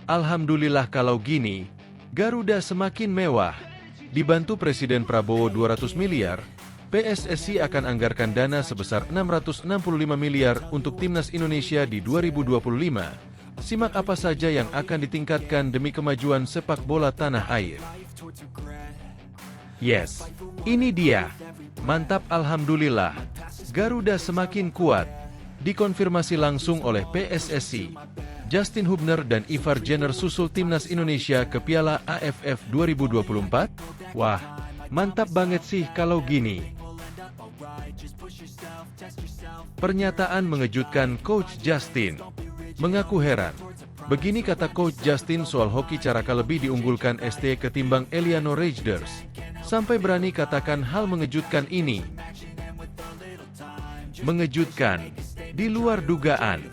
Alhamdulillah kalau gini, Garuda semakin mewah. Dibantu Presiden Prabowo 200 miliar, PSSI akan anggarkan dana sebesar 665 miliar untuk Timnas Indonesia di 2025. Simak apa saja yang akan ditingkatkan demi kemajuan sepak bola tanah air. Yes, ini dia. Mantap, alhamdulillah. Garuda semakin kuat. Dikonfirmasi langsung oleh PSSI. Justin Hubner dan Ivar Jenner susul Timnas Indonesia ke Piala AFF 2024? Wah, mantap banget sih kalau gini. Pernyataan mengejutkan Coach Justin. Mengaku heran. Begini kata Coach Justin soal hoki Caraka lebih diunggulkan ST ketimbang Eliano Raiders. Sampai berani katakan hal mengejutkan ini. Mengejutkan. Di luar dugaan.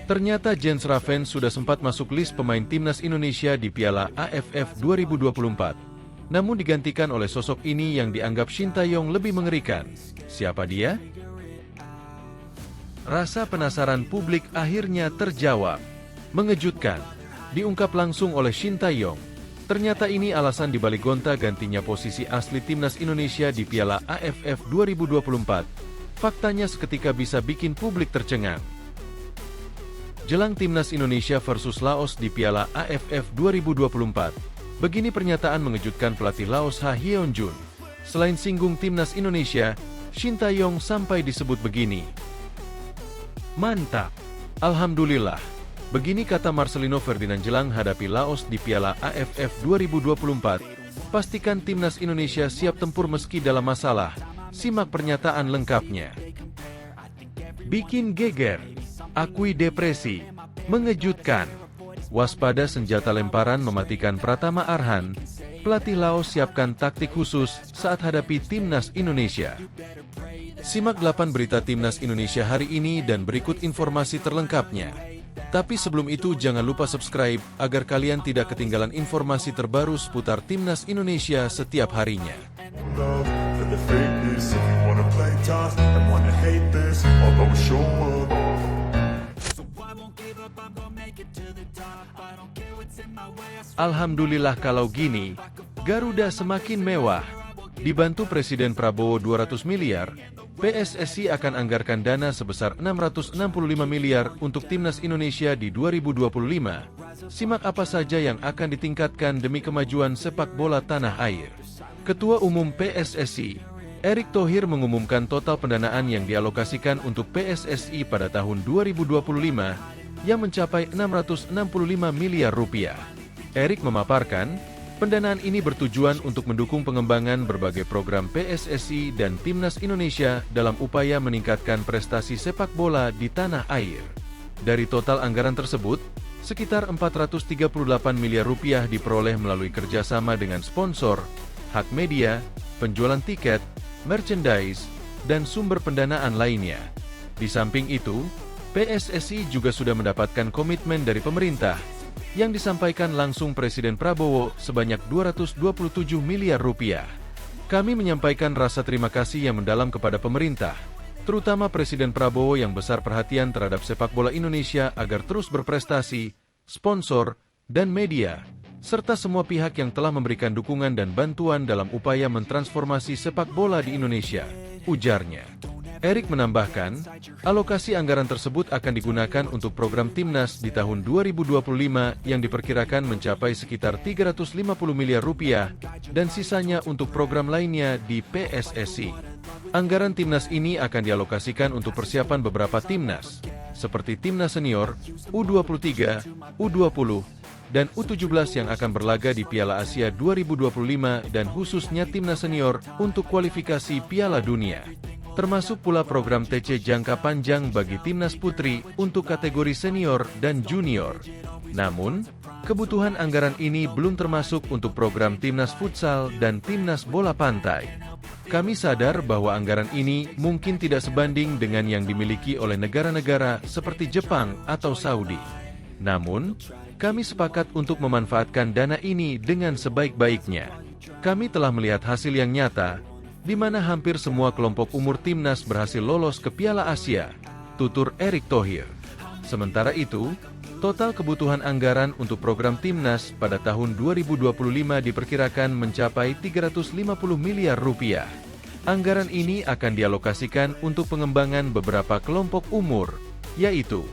Ternyata Jens Raven sudah sempat masuk list pemain Timnas Indonesia di Piala AFF 2024. Namun digantikan oleh sosok ini yang dianggap Shin Tae-yong lebih mengerikan. Siapa dia? Rasa penasaran publik akhirnya terjawab. Mengejutkan. Diungkap langsung oleh Shin Tae-yong. Ternyata ini alasan dibalik gonta-gantinya posisi asli Timnas Indonesia di Piala AFF 2024. Faktanya seketika bisa bikin publik tercengang. Jelang Timnas Indonesia versus Laos di Piala AFF 2024. Begini pernyataan mengejutkan pelatih Laos Ha Hyeon-jun. Selain singgung Timnas Indonesia, Shin Tae-yong sampai disebut begini. Mantap. Alhamdulillah. Begini kata Marcelino Ferdinand jelang hadapi Laos di Piala AFF 2024. Pastikan Timnas Indonesia siap tempur meski dalam masalah. Simak pernyataan lengkapnya. Bikin geger. Akui depresi. Mengejutkan. Waspada senjata lemparan mematikan Pratama Arhan. Pelatih Laos siapkan taktik khusus saat hadapi Timnas Indonesia. Simak 8 berita Timnas Indonesia hari ini dan berikut informasi terlengkapnya. Tapi sebelum itu jangan lupa subscribe agar kalian tidak ketinggalan informasi terbaru seputar Timnas Indonesia setiap harinya. Alhamdulillah kalau gini, Garuda semakin mewah. Dibantu Presiden Prabowo 200 miliar, PSSI akan anggarkan dana sebesar 665 miliar untuk Timnas Indonesia di 2025. Simak apa saja yang akan ditingkatkan demi kemajuan sepak bola tanah air. Ketua Umum PSSI, Erick Thohir mengumumkan total pendanaan yang dialokasikan untuk PSSI pada tahun 2025 yang mencapai 665 miliar rupiah. Erick memaparkan, pendanaan ini bertujuan untuk mendukung pengembangan berbagai program PSSI dan Timnas Indonesia dalam upaya meningkatkan prestasi sepak bola di tanah air. Dari total anggaran tersebut, sekitar 438 miliar rupiah diperoleh melalui kerjasama dengan sponsor, hak media, penjualan tiket, merchandise, dan sumber pendanaan lainnya. Di samping itu, PSSI juga sudah mendapatkan komitmen dari pemerintah yang disampaikan langsung Presiden Prabowo sebanyak 227 miliar rupiah. Kami menyampaikan rasa terima kasih yang mendalam kepada pemerintah, terutama Presiden Prabowo yang besar perhatian terhadap sepak bola Indonesia agar terus berprestasi, sponsor, dan media, serta semua pihak yang telah memberikan dukungan dan bantuan dalam upaya mentransformasi sepak bola di Indonesia, ujarnya. Erick menambahkan, alokasi anggaran tersebut akan digunakan untuk program Timnas di tahun 2025 yang diperkirakan mencapai sekitar 350 miliar rupiah dan sisanya untuk program lainnya di PSSI. Anggaran Timnas ini akan dialokasikan untuk persiapan beberapa Timnas, seperti Timnas Senior, U23, U20, dan U17 yang akan berlaga di Piala Asia 2025 dan khususnya Timnas Senior untuk kualifikasi Piala Dunia. Termasuk pula program TC jangka panjang bagi Timnas Putri untuk kategori senior dan junior. Namun, kebutuhan anggaran ini belum termasuk untuk program Timnas Futsal dan Timnas Bola Pantai. Kami sadar bahwa anggaran ini mungkin tidak sebanding dengan yang dimiliki oleh negara-negara seperti Jepang atau Saudi. Namun, kami sepakat untuk memanfaatkan dana ini dengan sebaik-baiknya. Kami telah melihat hasil yang nyata, di mana hampir semua kelompok umur Timnas berhasil lolos ke Piala Asia, tutur Erick Thohir. Sementara itu, Total kebutuhan anggaran untuk program Timnas pada tahun 2025 diperkirakan mencapai 350 miliar rupiah. Anggaran ini akan dialokasikan untuk pengembangan beberapa kelompok umur, yaitu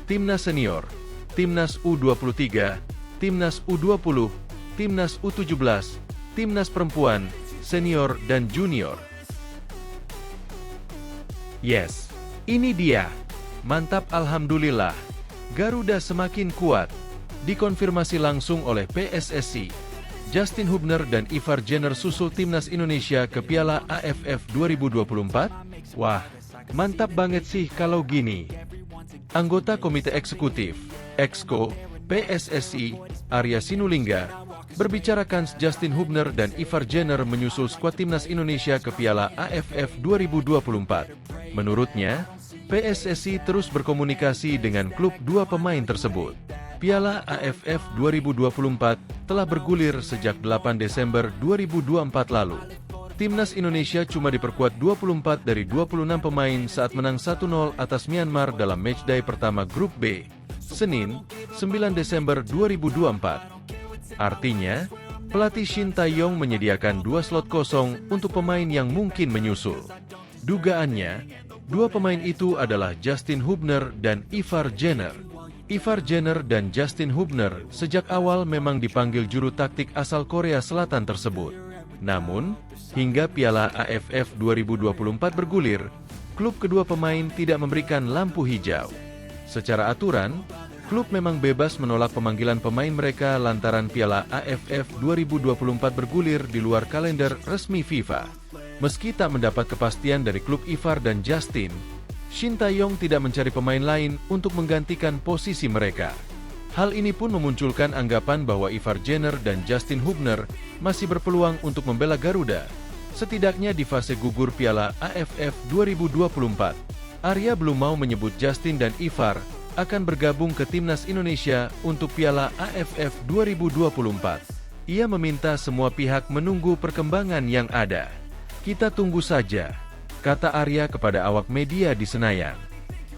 Timnas Senior, Timnas U23, Timnas U20, Timnas U17, Timnas Perempuan, Senior dan Junior. Yes, ini dia. Mantap, alhamdulillah. Garuda semakin kuat. Dikonfirmasi langsung oleh PSSI. Justin Hubner dan Ivar Jenner susul Timnas Indonesia ke Piala AFF 2024? Wah, mantap banget sih kalau gini. Anggota Komite Eksekutif, Exco, PSSI, Arya Sinulinga, berbicara kans Justin Hubner dan Ivar Jenner menyusul skuad Timnas Indonesia ke Piala AFF 2024. Menurutnya, PSSI terus berkomunikasi dengan klub dua pemain tersebut. Piala AFF 2024 telah bergulir sejak 8 Desember 2024 lalu. Timnas Indonesia cuma diperkuat 24 dari 26 pemain saat menang 1-0 atas Myanmar dalam matchday pertama Grup B, Senin, 9 Desember 2024. Artinya, pelatih Shin Tae-yong menyediakan 2 slot kosong untuk pemain yang mungkin menyusul. Dugaannya, dua pemain itu adalah Justin Hubner dan Ivar Jenner. Ivar Jenner dan Justin Hubner sejak awal memang dipanggil juru taktik asal Korea Selatan tersebut. Namun, hingga Piala AFF 2024 bergulir, klub kedua pemain tidak memberikan lampu hijau. Secara aturan, klub memang bebas menolak pemanggilan pemain mereka lantaran Piala AFF 2024 bergulir di luar kalender resmi FIFA. Meski tak mendapat kepastian dari klub Ivar dan Justin, Shin Tae-yong tidak mencari pemain lain untuk menggantikan posisi mereka. Hal ini pun memunculkan anggapan bahwa Ivar Jenner dan Justin Hubner masih berpeluang untuk membela Garuda, setidaknya di fase gugur Piala AFF 2024. Arya belum mau menyebut Justin dan Ivar akan bergabung ke Timnas Indonesia untuk Piala AFF 2024. Ia meminta semua pihak menunggu perkembangan yang ada. Kita tunggu saja, kata Arya kepada awak media di Senayan.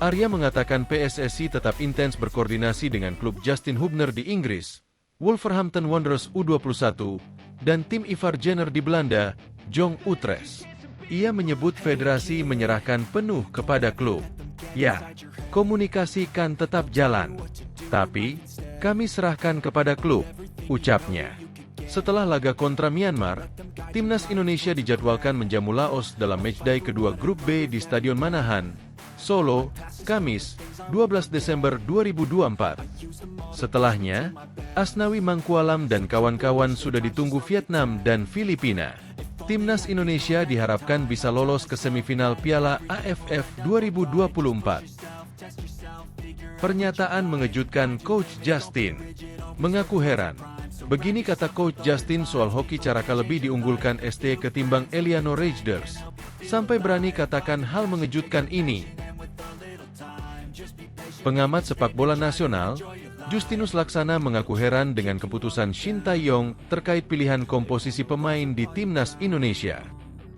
Arya mengatakan PSSI tetap intens berkoordinasi dengan klub Justin Hubner di Inggris, Wolverhampton Wanderers U21, dan tim Ivar Jenner di Belanda, Jong Utrecht. Ia menyebut federasi menyerahkan penuh kepada klub. Ya, komunikasi kan tetap jalan. Tapi, kami serahkan kepada klub, ucapnya. Setelah laga kontra Myanmar, Timnas Indonesia dijadwalkan menjamu Laos dalam matchday kedua Grup B di Stadion Manahan, Solo, Kamis, 12 Desember 2024. Setelahnya, Asnawi Mangkualam dan kawan-kawan sudah ditunggu Vietnam dan Filipina. Timnas Indonesia diharapkan bisa lolos ke semifinal Piala AFF 2024. Pernyataan mengejutkan Coach Justin. Mengaku heran. Begini kata Coach Justin soal hoki Caraka lebih diunggulkan ST ketimbang Eliano Rejders. Sampai berani katakan hal mengejutkan ini. Pengamat sepak bola nasional, Justinus Laksana mengaku heran dengan keputusan Shin Tae-yong terkait pilihan komposisi pemain di Timnas Indonesia.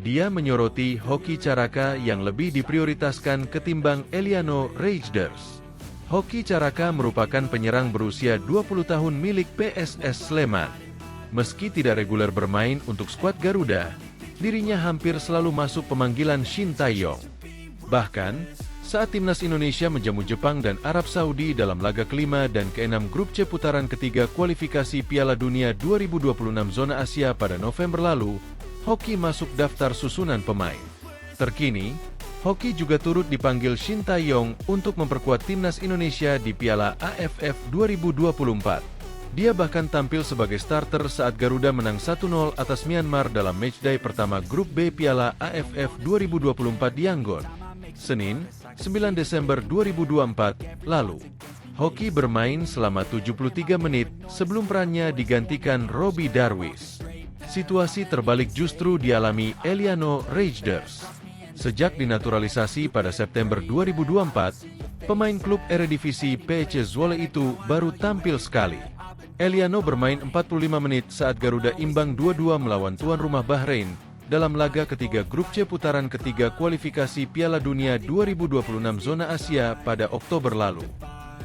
Dia menyoroti hoki Caraka yang lebih diprioritaskan ketimbang Eliano Rejders. Hoki Caraka merupakan penyerang berusia 20 tahun milik PSS Sleman. Meski tidak reguler bermain untuk skuad Garuda, dirinya hampir selalu masuk pemanggilan Shin Tae-yong. Bahkan, saat Timnas Indonesia menjamu Jepang dan Arab Saudi dalam laga kelima dan keenam Grup C putaran ketiga kualifikasi Piala Dunia 2026 zona Asia pada November lalu, Hoki masuk daftar susunan pemain. Terkini, Hoki juga turut dipanggil Shin Tae-yong untuk memperkuat Timnas Indonesia di Piala AFF 2024. Dia bahkan tampil sebagai starter saat Garuda menang 1-0 atas Myanmar dalam matchday pertama Grup B Piala AFF 2024 di Yangon, Senin, 9 Desember 2024 lalu. Hoki bermain selama 73 menit sebelum perannya digantikan Robbie Darwish. Situasi terbalik justru dialami Eliano Rejders. Sejak dinaturalisasi pada September 2024, pemain klub Eredivisie PSC Zwolle itu baru tampil sekali. Eliano bermain 45 menit saat Garuda imbang 2-2 melawan tuan rumah Bahrain dalam laga ketiga Grup C putaran ketiga kualifikasi Piala Dunia 2026 zona Asia pada Oktober lalu.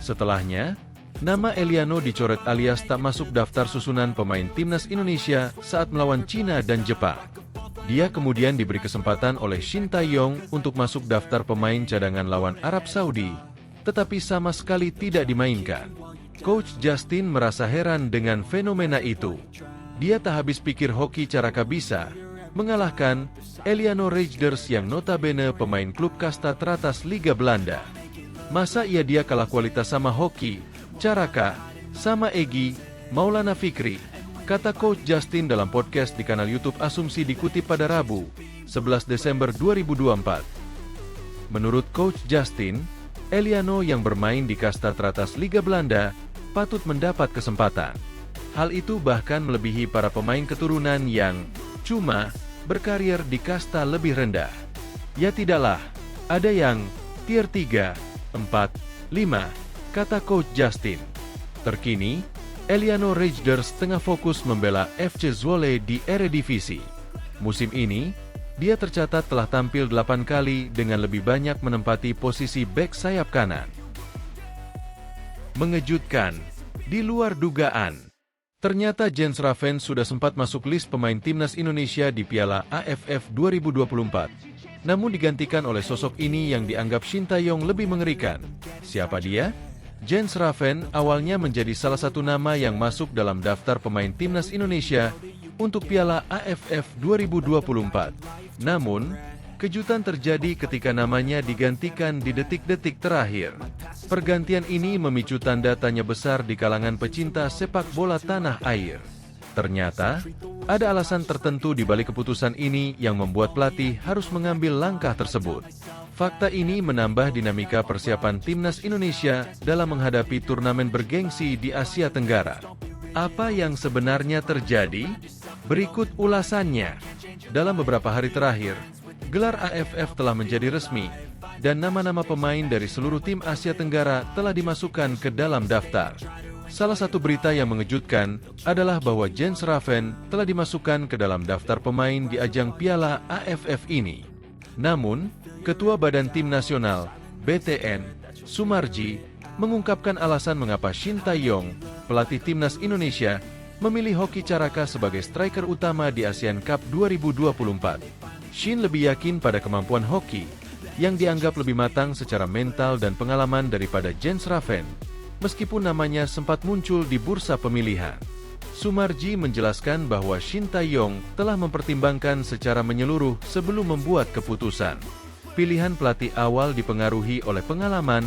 Setelahnya, Nama Eliano dicoret alias tak masuk daftar susunan pemain timnas Indonesia saat melawan Cina dan Jepang. Dia kemudian diberi kesempatan oleh Shin Tae-yong untuk masuk daftar pemain cadangan lawan Arab Saudi, tetapi sama sekali tidak dimainkan. Coach Justin merasa heran dengan fenomena itu. Dia tak habis pikir Hoki Caraka bisa mengalahkan Eliano Reijnders yang notabene pemain klub kasta teratas Liga Belanda. Masa dia kalah kualitas sama Hoki Caraka, sama Egy Maulana Fikri, kata Coach Justin dalam podcast di kanal YouTube Asumsi dikutip pada Rabu, 11 Desember 2024. Menurut Coach Justin, Eliano yang bermain di kasta teratas Liga Belanda patut mendapat kesempatan. Hal itu bahkan melebihi para pemain keturunan yang cuma berkarir di kasta lebih rendah. Ya tidaklah, ada yang tier 3, 4, 5, kata Coach Justin. Terkini, Eliano Reijnders tengah fokus membela FC Zwolle di Eredivisie. Musim ini, dia tercatat telah tampil 8 kali dengan lebih banyak menempati posisi bek sayap kanan. Mengejutkan, di luar dugaan. Ternyata Jens Raven sudah sempat masuk list pemain timnas Indonesia di Piala AFF 2024. Namun digantikan oleh sosok ini yang dianggap Shin Tae-yong lebih mengerikan. Siapa dia? Jens Raven awalnya menjadi salah satu nama yang masuk dalam daftar pemain timnas Indonesia untuk Piala AFF 2024. Namun, kejutan terjadi ketika namanya digantikan di detik-detik terakhir. Pergantian ini memicu tanda tanya besar di kalangan pecinta sepak bola tanah air. Ternyata, ada alasan tertentu di balik keputusan ini yang membuat pelatih harus mengambil langkah tersebut. Fakta ini menambah dinamika persiapan timnas Indonesia dalam menghadapi turnamen bergengsi di Asia Tenggara. Apa yang sebenarnya terjadi? Berikut ulasannya. Dalam beberapa hari terakhir, gelar AFF telah menjadi resmi, dan nama-nama pemain dari seluruh tim Asia Tenggara telah dimasukkan ke dalam daftar. Salah satu berita yang mengejutkan adalah bahwa Jens Raven telah dimasukkan ke dalam daftar pemain di ajang Piala AFF ini. Namun, Ketua Badan Tim Nasional, BTN, Sumarji, mengungkapkan alasan mengapa Shin Tae-yong, pelatih timnas Indonesia, memilih Hoki Caraka sebagai striker utama di ASEAN Cup 2024. Shin lebih yakin pada kemampuan Hoki, yang dianggap lebih matang secara mental dan pengalaman daripada Jens Raven, meskipun namanya sempat muncul di bursa pemilihan. Sumarji menjelaskan bahwa Shin Tae-yong telah mempertimbangkan secara menyeluruh sebelum membuat keputusan. Pilihan pelatih awal dipengaruhi oleh pengalaman,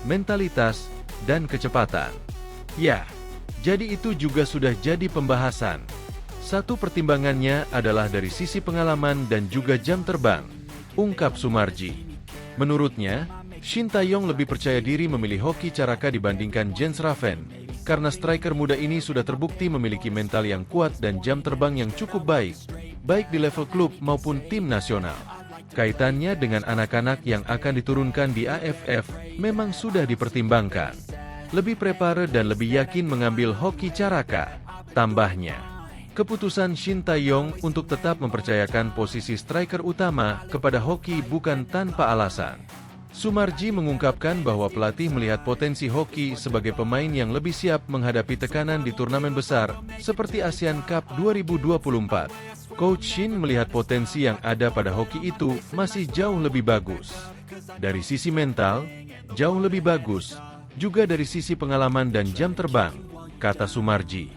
mentalitas, dan kecepatan. Ya, jadi itu juga sudah jadi pembahasan. Satu pertimbangannya adalah dari sisi pengalaman dan juga jam terbang, ungkap Sumarji. Menurutnya, Shin Tae-yong lebih percaya diri memilih Hoki Caraka dibandingkan Jens Raven, karena striker muda ini sudah terbukti memiliki mental yang kuat dan jam terbang yang cukup baik di level klub maupun tim nasional. Kaitannya dengan anak-anak yang akan diturunkan di AFF memang sudah dipertimbangkan. Lebih prepare dan lebih yakin mengambil Hoki Caraka, tambahnya. Keputusan Shin Tae-yong untuk tetap mempercayakan posisi striker utama kepada Hoki bukan tanpa alasan. Sumarji mengungkapkan bahwa pelatih melihat potensi Hoki sebagai pemain yang lebih siap menghadapi tekanan di turnamen besar seperti ASEAN Cup 2024. Coach Shin melihat potensi yang ada pada Hoki itu masih jauh lebih bagus. Dari sisi mental, jauh lebih bagus, juga dari sisi pengalaman dan jam terbang, kata Sumarji.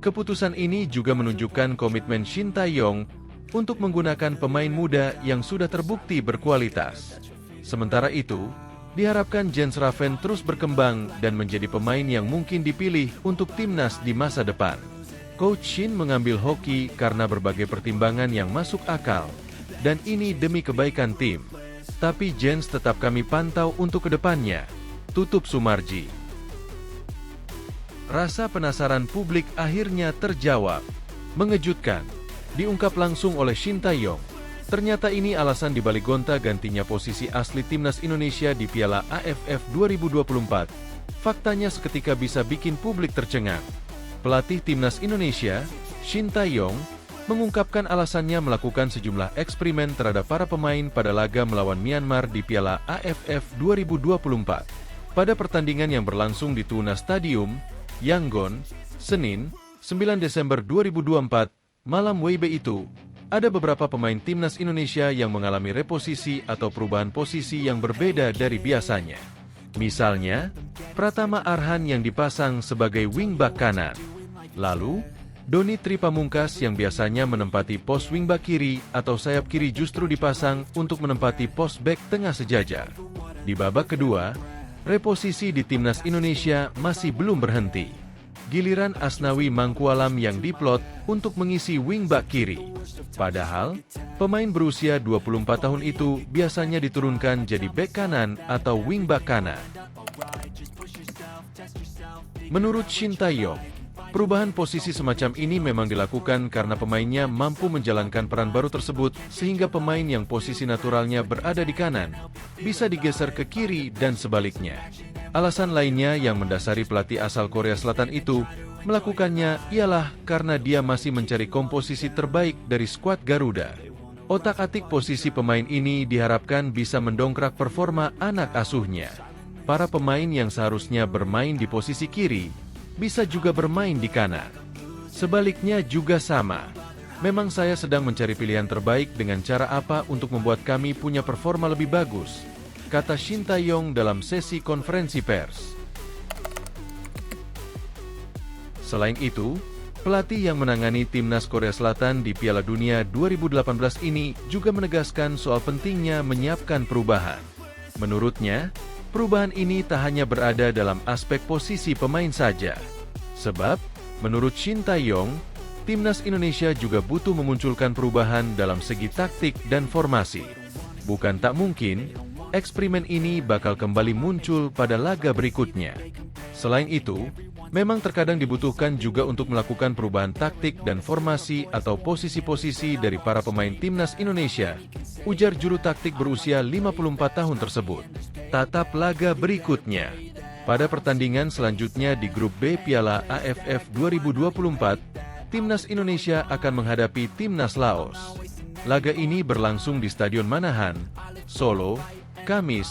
Keputusan ini juga menunjukkan komitmen Shin Tae-yong untuk menggunakan pemain muda yang sudah terbukti berkualitas. Sementara itu, diharapkan Jens Raven terus berkembang dan menjadi pemain yang mungkin dipilih untuk timnas di masa depan. Coach Shin mengambil Hoki karena berbagai pertimbangan yang masuk akal, dan ini demi kebaikan tim. Tapi Jens tetap kami pantau untuk kedepannya, tutup Sumarji. Rasa penasaran publik akhirnya terjawab. Mengejutkan, diungkap langsung oleh Shin Tae-yong. Ternyata ini alasan dibalik gonta-gantinya posisi asli timnas Indonesia di Piala AFF 2024. Faktanya seketika bisa bikin publik tercengang. Pelatih timnas Indonesia, Shin Tae-yong, mengungkapkan alasannya melakukan sejumlah eksperimen terhadap para pemain pada laga melawan Myanmar di Piala AFF 2024. Pada pertandingan yang berlangsung di Tuna Stadium, Yangon, Senin, 9 Desember 2024, malam WIB itu, ada beberapa pemain timnas Indonesia yang mengalami reposisi atau perubahan posisi yang berbeda dari biasanya. Misalnya, Pratama Arhan yang dipasang sebagai wingback kanan. Lalu, Doni Tripamungkas yang biasanya menempati pos wingback kiri atau sayap kiri justru dipasang untuk menempati pos bek tengah sejajar. Di babak kedua, reposisi di timnas Indonesia masih belum berhenti. Giliran Asnawi Mangkualam yang diplot untuk mengisi wingback kiri. Padahal, pemain berusia 24 tahun itu biasanya diturunkan jadi bek kanan atau wingback kanan. Menurut Shin Tae-yong, perubahan posisi semacam ini memang dilakukan karena pemainnya mampu menjalankan peran baru tersebut sehingga pemain yang posisi naturalnya berada di kanan bisa digeser ke kiri dan sebaliknya. Alasan lainnya yang mendasari pelatih asal Korea Selatan itu melakukannya ialah karena dia masih mencari komposisi terbaik dari skuad Garuda. Otak-atik posisi pemain ini diharapkan bisa mendongkrak performa anak asuhnya. Para pemain yang seharusnya bermain di posisi kiri bisa juga bermain di kanan. Sebaliknya juga sama. Memang saya sedang mencari pilihan terbaik dengan cara apa untuk membuat kami punya performa lebih bagus, kata Shin Tae-yong dalam sesi konferensi pers. Selain itu, pelatih yang menangani timnas Korea Selatan di Piala Dunia 2018 ini juga menegaskan soal pentingnya menyiapkan perubahan. Menurutnya, perubahan ini tak hanya berada dalam aspek posisi pemain saja. Sebab, menurut Shin Tae-yong, timnas Indonesia juga butuh memunculkan perubahan dalam segi taktik dan formasi. Bukan tak mungkin, eksperimen ini bakal kembali muncul pada laga berikutnya. Selain itu, memang terkadang dibutuhkan juga untuk melakukan perubahan taktik dan formasi atau posisi-posisi dari para pemain timnas Indonesia, ujar juru taktik berusia 54 tahun tersebut. Tatap laga berikutnya. Pada pertandingan selanjutnya di grup B Piala AFF 2024, timnas Indonesia akan menghadapi timnas Laos. Laga ini berlangsung di Stadion Manahan, Solo, Kamis,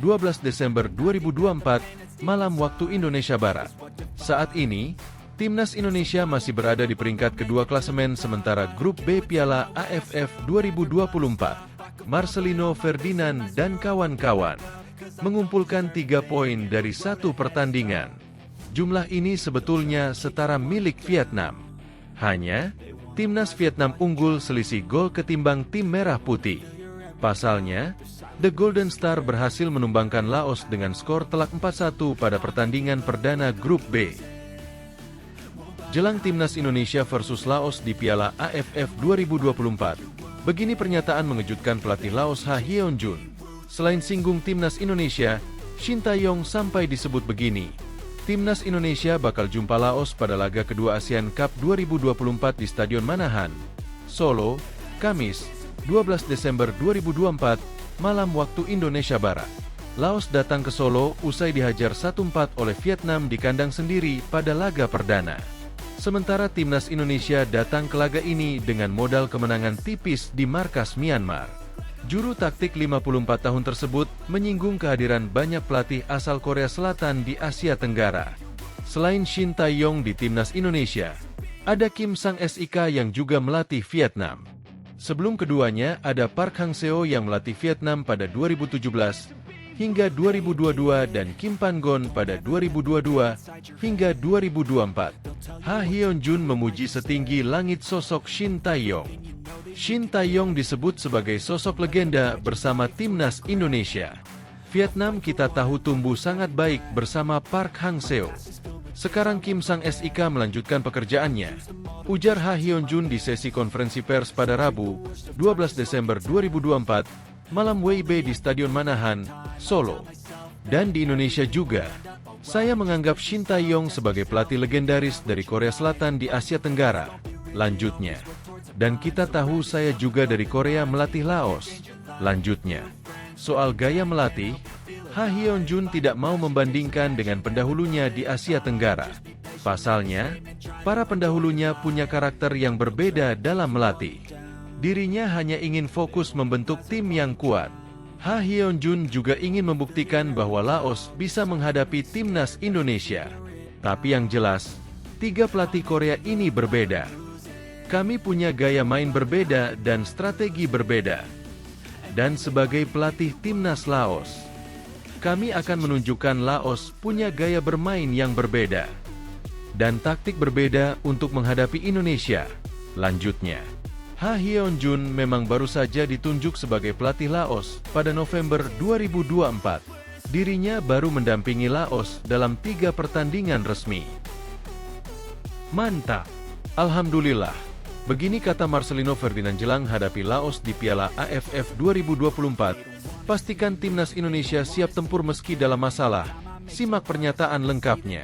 12 Desember 2024, malam waktu Indonesia Barat. Saat ini, timnas Indonesia masih berada di peringkat kedua klasemen sementara grup B Piala AFF 2024. Marcelino Ferdinand dan kawan-kawan mengumpulkan 3 poin dari 1 pertandingan. Jumlah ini sebetulnya setara milik Vietnam. Hanya, timnas Vietnam unggul selisih gol ketimbang tim merah putih. Pasalnya, The Golden Star berhasil menumbangkan Laos dengan skor telak 4-1 pada pertandingan perdana grup B. Jelang timnas Indonesia versus Laos di Piala AFF 2024, begini pernyataan mengejutkan pelatih Laos Ha Hyeon-jun. Selain singgung timnas Indonesia, Shin Tae-yong sampai disebut begini, timnas Indonesia bakal jumpa Laos pada laga kedua ASEAN Cup 2024 di Stadion Manahan, Solo, Kamis, 12 Desember 2024, malam waktu Indonesia Barat. Laos datang ke Solo usai dihajar 1-4 oleh Vietnam di kandang sendiri pada laga perdana. Sementara timnas Indonesia datang ke laga ini dengan modal kemenangan tipis di markas Myanmar. Juru taktik 54 tahun tersebut menyinggung kehadiran banyak pelatih asal Korea Selatan di Asia Tenggara. Selain Shin Tae-yong di timnas Indonesia, ada Kim Sang-sik yang juga melatih Vietnam. Sebelum keduanya ada Park Hang-seo yang melatih Vietnam pada 2017 hingga 2022 dan Kim Pan-gon pada 2022 hingga 2024. Ha Hyeon-jun memuji setinggi langit sosok Shin Tae-yong. Shin Tae-yong disebut sebagai sosok legenda bersama timnas Indonesia. Vietnam kita tahu tumbuh sangat baik bersama Park Hang-seo. Sekarang Kim Sang-sik melanjutkan pekerjaannya, ujar Ha Hyeon-jun di sesi konferensi pers pada Rabu, 12 Desember 2024, malam WIB di Stadion Manahan, Solo. Dan di Indonesia juga, saya menganggap Shin Tae-yong sebagai pelatih legendaris dari Korea Selatan di Asia Tenggara. Lanjutnya, dan kita tahu saya juga dari Korea melatih Laos. Lanjutnya, soal gaya melatih, Ha Hyeon-jun tidak mau membandingkan dengan pendahulunya di Asia Tenggara. Pasalnya, para pendahulunya punya karakter yang berbeda dalam melatih. Dirinya hanya ingin fokus membentuk tim yang kuat. Ha Hyeon-jun juga ingin membuktikan bahwa Laos bisa menghadapi timnas Indonesia. Tapi yang jelas, tiga pelatih Korea ini berbeda. Kami punya gaya main berbeda dan strategi berbeda. Dan sebagai pelatih timnas Laos, kami akan menunjukkan Laos punya gaya bermain yang berbeda dan taktik berbeda untuk menghadapi Indonesia. Lanjutnya, Ha Hyeon-jun memang baru saja ditunjuk sebagai pelatih Laos pada November 2024. Dirinya baru mendampingi Laos dalam 3 pertandingan resmi. Mantap! Alhamdulillah. Begini kata Marcelino Ferdinand jelang hadapi Laos di Piala AFF 2024. Pastikan timnas Indonesia siap tempur meski dalam masalah. Simak pernyataan lengkapnya.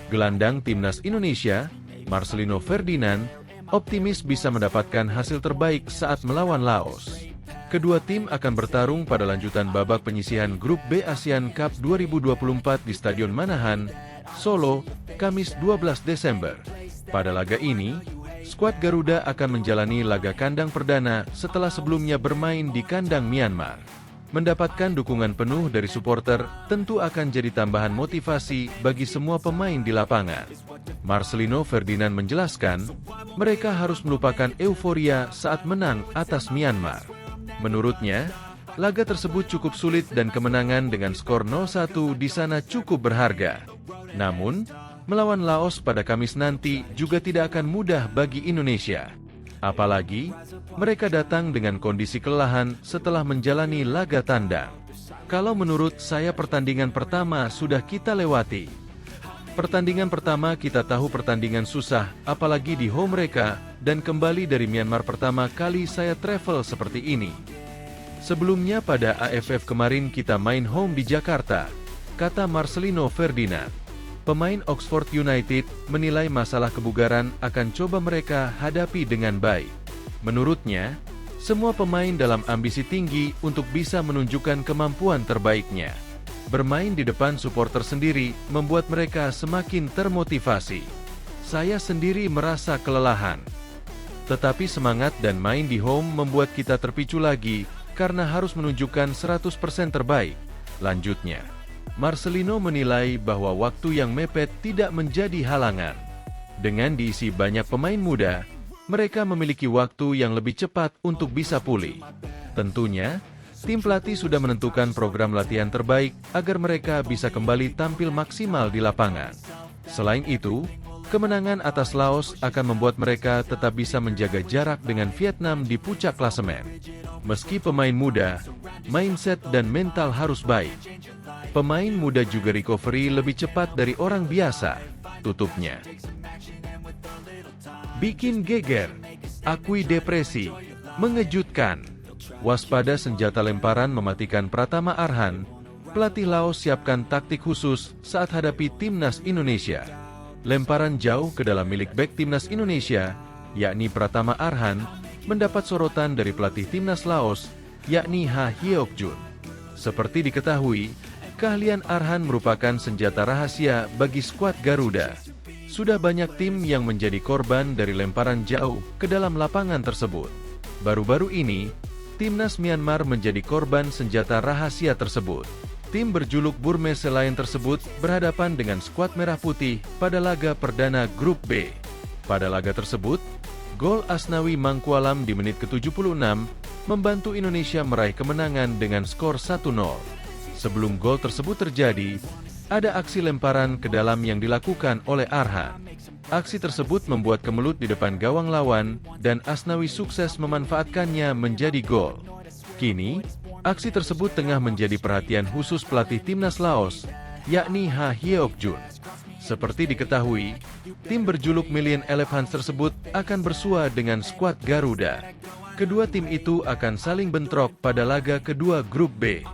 Gelandang timnas Indonesia, Marcelino Ferdinand, optimis bisa mendapatkan hasil terbaik saat melawan Laos. Kedua tim akan bertarung pada lanjutan babak penyisihan Grup B Asian Cup 2024 di Stadion Manahan, Solo, Kamis 12 Desember. Pada laga ini, skuad Garuda akan menjalani laga kandang perdana setelah sebelumnya bermain di kandang Myanmar. Mendapatkan dukungan penuh dari supporter tentu akan jadi tambahan motivasi bagi semua pemain di lapangan. Marcelino Ferdinand menjelaskan, mereka harus melupakan euforia saat menang atas Myanmar. Menurutnya, laga tersebut cukup sulit dan kemenangan dengan skor 0-1 di sana cukup berharga. Namun, melawan Laos pada Kamis nanti juga tidak akan mudah bagi Indonesia. Apalagi, mereka datang dengan kondisi kelelahan setelah menjalani laga tandang. Kalau menurut saya pertandingan pertama sudah kita lewati. Pertandingan pertama kita tahu pertandingan susah, apalagi di home mereka, dan kembali dari Myanmar pertama kali saya travel seperti ini. Sebelumnya pada AFF kemarin kita main home di Jakarta, kata Marcelino Ferdinand. Pemain Oxford United menilai masalah kebugaran akan coba mereka hadapi dengan baik. Menurutnya, semua pemain dalam ambisi tinggi untuk bisa menunjukkan kemampuan terbaiknya. Bermain di depan supporter sendiri membuat mereka semakin termotivasi. Saya sendiri merasa kelelahan. Tetapi semangat dan main di home membuat kita terpicu lagi karena harus menunjukkan 100% terbaik. Lanjutnya, Marcelino menilai bahwa waktu yang mepet tidak menjadi halangan. Dengan diisi banyak pemain muda, mereka memiliki waktu yang lebih cepat untuk bisa pulih. Tentunya, tim pelatih sudah menentukan program latihan terbaik agar mereka bisa kembali tampil maksimal di lapangan. Selain itu, kemenangan atas Laos akan membuat mereka tetap bisa menjaga jarak dengan Vietnam di puncak klasemen. Meski pemain muda, mindset dan mental harus baik. Pemain muda juga recovery lebih cepat dari orang biasa, tutupnya. Bikin geger, akui depresi, mengejutkan. Waspada senjata lemparan mematikan Pratama Arhan, pelatih Laos siapkan taktik khusus saat hadapi timnas Indonesia. Lemparan jauh ke dalam milik bek timnas Indonesia, yakni Pratama Arhan, mendapat sorotan dari pelatih timnas Laos, yakni Ha Hyeok-jun. Seperti diketahui, keahlian Arhan merupakan senjata rahasia bagi skuad Garuda. Sudah banyak tim yang menjadi korban dari lemparan jauh ke dalam lapangan tersebut. Baru-baru ini, timnas Myanmar menjadi korban senjata rahasia tersebut. Tim berjuluk Burmese Lion tersebut berhadapan dengan skuad Merah Putih pada laga perdana Grup B. Pada laga tersebut, gol Asnawi Mangkualam di menit ke-76 membantu Indonesia meraih kemenangan dengan skor 1-0. Sebelum gol tersebut terjadi, ada aksi lemparan ke dalam yang dilakukan oleh Arhan. Aksi tersebut membuat kemelut di depan gawang lawan, dan Asnawi sukses memanfaatkannya menjadi gol. Kini, aksi tersebut tengah menjadi perhatian khusus pelatih timnas Laos, yakni Ha Hyeok-jun. Seperti diketahui, tim berjuluk Million Elephants tersebut akan bersua dengan skuad Garuda. Kedua tim itu akan saling bentrok pada laga kedua Grup B.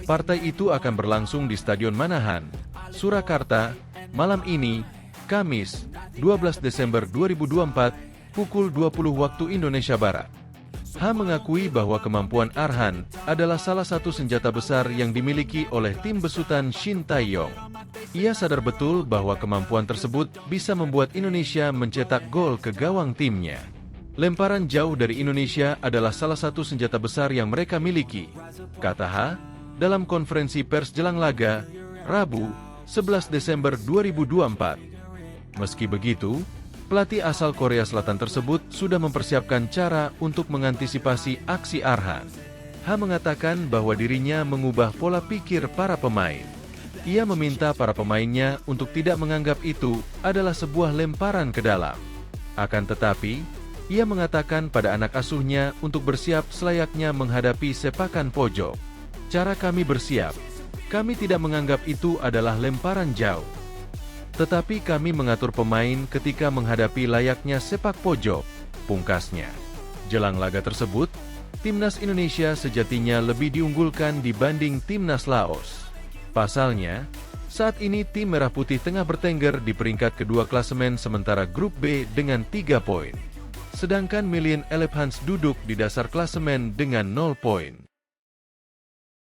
Partai itu akan berlangsung di Stadion Manahan, Surakarta, malam ini, Kamis, 12 Desember 2024, pukul 20 waktu Indonesia Barat. Ha mengakui bahwa kemampuan Arhan adalah salah satu senjata besar yang dimiliki oleh tim besutan Shin Tae-yong. Ia sadar betul bahwa kemampuan tersebut bisa membuat Indonesia mencetak gol ke gawang timnya. Lemparan jauh dari Indonesia adalah salah satu senjata besar yang mereka miliki, kata H, dalam konferensi pers jelang laga, Rabu, 11 Desember 2024. Meski begitu, pelatih asal Korea Selatan tersebut sudah mempersiapkan cara untuk mengantisipasi aksi Arhan. H mengatakan bahwa dirinya mengubah pola pikir para pemain. Ia meminta para pemainnya untuk tidak menganggap itu adalah sebuah lemparan ke dalam. Akan tetapi, ia mengatakan pada anak asuhnya untuk bersiap selayaknya menghadapi sepakan pojok. Cara kami bersiap, kami tidak menganggap itu adalah lemparan jauh. Tetapi kami mengatur pemain ketika menghadapi layaknya sepak pojok, pungkasnya. Jelang laga tersebut, Timnas Indonesia sejatinya lebih diunggulkan dibanding Timnas Laos. Pasalnya, saat ini tim Merah Putih tengah bertengger di peringkat kedua klasemen sementara grup B dengan 3 poin. Sedangkan Milian Elephants duduk di dasar klasemen dengan 0 poin.